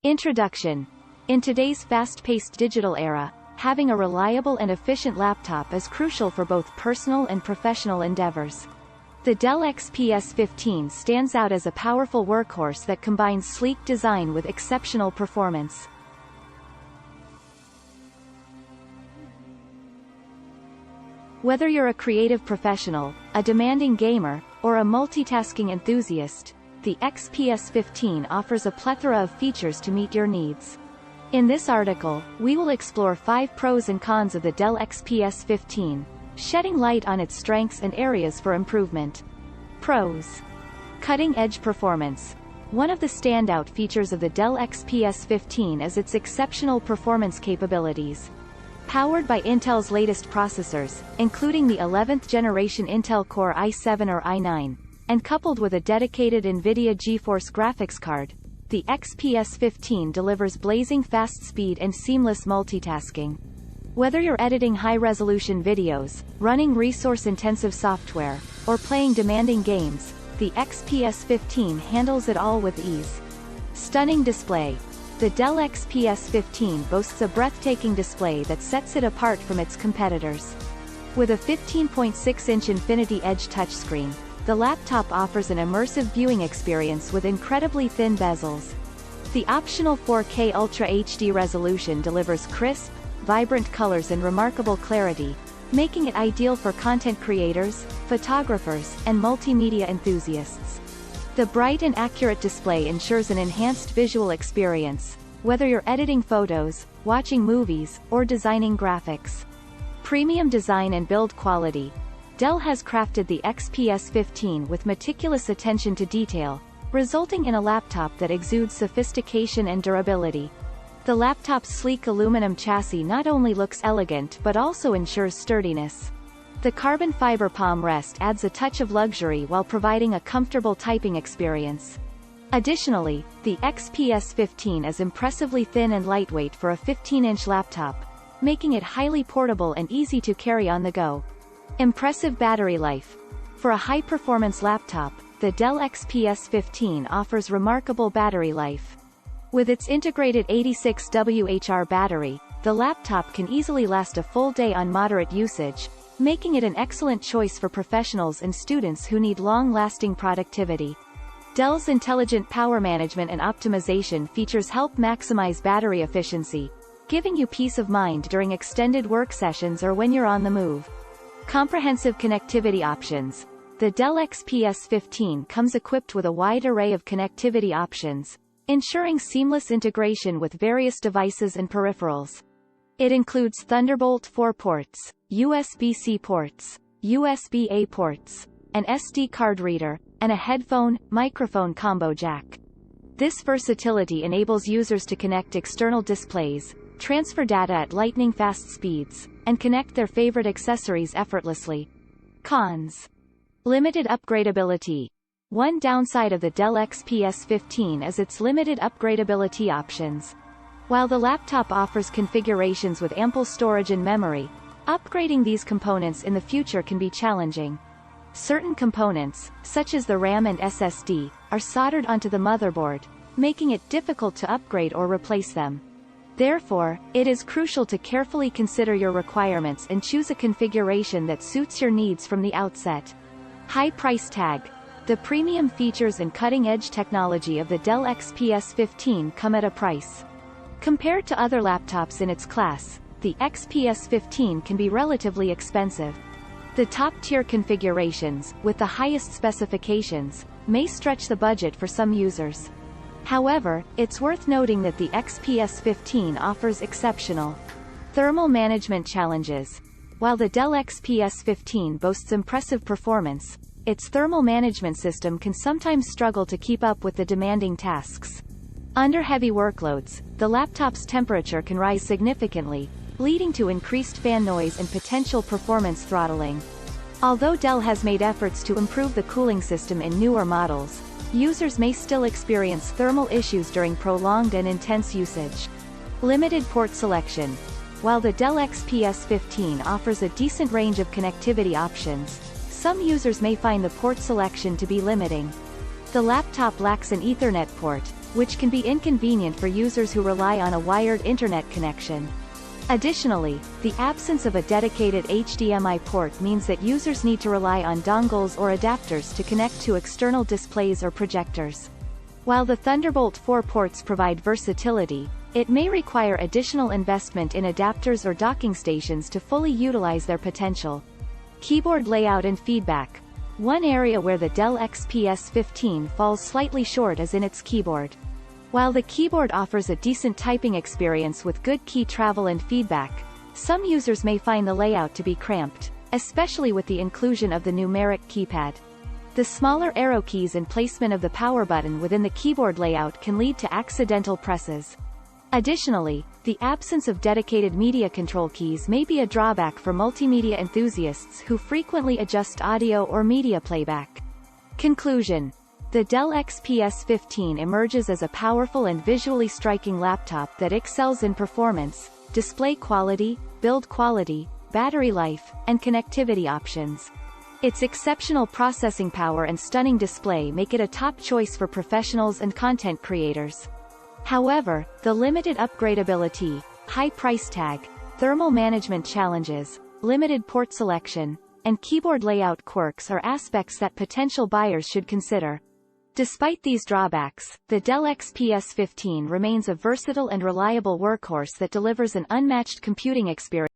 Introduction. In today's fast-paced digital era, having a reliable and efficient laptop is crucial for both personal and professional endeavors. The Dell XPS 15 stands out as a powerful workhorse that combines sleek design with exceptional performance. Whether you're a creative professional, a demanding gamer, or a multitasking enthusiast, the XPS 15 offers a plethora of features to meet your needs. In this article, we will explore 5 pros and cons of the Dell XPS 15, shedding light on its strengths and areas for improvement. Pros. Cutting-edge performance. One of the standout features of the Dell XPS 15 is its exceptional performance capabilities. Powered by Intel's latest processors, including the 11th generation Intel Core i7 or i9, and coupled with a dedicated NVIDIA GeForce graphics card, the XPS 15 delivers blazing fast speed and seamless multitasking. Whether you're editing high-resolution videos, running resource-intensive software, or playing demanding games, the XPS 15 handles it all with ease. Stunning display. The Dell XPS 15 boasts a breathtaking display that sets it apart from its competitors. With a 15.6-inch Infinity Edge touchscreen, the laptop offers an immersive viewing experience with incredibly thin bezels. The optional 4K Ultra HD resolution delivers crisp, vibrant colors and remarkable clarity, making it ideal for content creators, photographers, and multimedia enthusiasts. The bright and accurate display ensures an enhanced visual experience, whether you're editing photos, watching movies, or designing graphics. Premium design and build quality. Dell has crafted the XPS 15 with meticulous attention to detail, resulting in a laptop that exudes sophistication and durability. The laptop's sleek aluminum chassis not only looks elegant but also ensures sturdiness. The carbon fiber palm rest adds a touch of luxury while providing a comfortable typing experience. Additionally, the XPS 15 is impressively thin and lightweight for a 15-inch laptop, making it highly portable and easy to carry on the go. Impressive battery life. For a high-performance laptop, the Dell XPS 15 offers remarkable battery life. With its integrated 86Wh battery, the laptop can easily last a full day on moderate usage, making it an excellent choice for professionals and students who need long-lasting productivity. Dell's intelligent power management and optimization features help maximize battery efficiency, giving you peace of mind during extended work sessions or when you're on the move. Comprehensive connectivity options. The Dell XPS 15 comes equipped with a wide array of connectivity options, ensuring seamless integration with various devices and peripherals. It includes Thunderbolt 4 ports, USB-C ports, USB-A ports, an SD card reader, and a headphone-microphone combo jack. This versatility enables users to connect external displays, transfer data at lightning-fast speeds, and connect their favorite accessories effortlessly. Cons. Limited upgradability. One downside of the Dell XPS 15 is its limited upgradability options. While the laptop offers configurations with ample storage and memory, upgrading these components in the future can be challenging. Certain components, such as the RAM and SSD, are soldered onto the motherboard, making it difficult to upgrade or replace them. Therefore, it is crucial to carefully consider your requirements and choose a configuration that suits your needs from the outset. High price tag. The premium features and cutting-edge technology of the Dell XPS 15 come at a price. Compared to other laptops in its class, the XPS 15 can be relatively expensive. The top-tier configurations, with the highest specifications, may stretch the budget for some users. However, it's worth noting that the XPS 15 offers exceptional thermal management challenges. While the Dell XPS 15 boasts impressive performance, its thermal management system can sometimes struggle to keep up with the demanding tasks. Under heavy workloads, the laptop's temperature can rise significantly, leading to increased fan noise and potential performance throttling. Although Dell has made efforts to improve the cooling system in newer models, users may still experience thermal issues during prolonged and intense usage. Limited port selection. While the Dell XPS 15 offers a decent range of connectivity options, some users may find the port selection to be limiting. The laptop lacks an Ethernet port, which can be inconvenient for users who rely on a wired internet connection. Additionally, the absence of a dedicated HDMI port means that users need to rely on dongles or adapters to connect to external displays or projectors. While the Thunderbolt 4 ports provide versatility, it may require additional investment in adapters or docking stations to fully utilize their potential. Keyboard layout and feedback. One area where the Dell XPS 15 falls slightly short is in its keyboard. While the keyboard offers a decent typing experience with good key travel and feedback, some users may find the layout to be cramped, especially with the inclusion of the numeric keypad. The smaller arrow keys and placement of the power button within the keyboard layout can lead to accidental presses. Additionally, the absence of dedicated media control keys may be a drawback for multimedia enthusiasts who frequently adjust audio or media playback. Conclusion. The Dell XPS 15 emerges as a powerful and visually striking laptop that excels in performance, display quality, build quality, battery life, and connectivity options. Its exceptional processing power and stunning display make it a top choice for professionals and content creators. However, the limited upgradability, high price tag, thermal management challenges, limited port selection, and keyboard layout quirks are aspects that potential buyers should consider. Despite these drawbacks, the Dell XPS 15 remains a versatile and reliable workhorse that delivers an unmatched computing experience.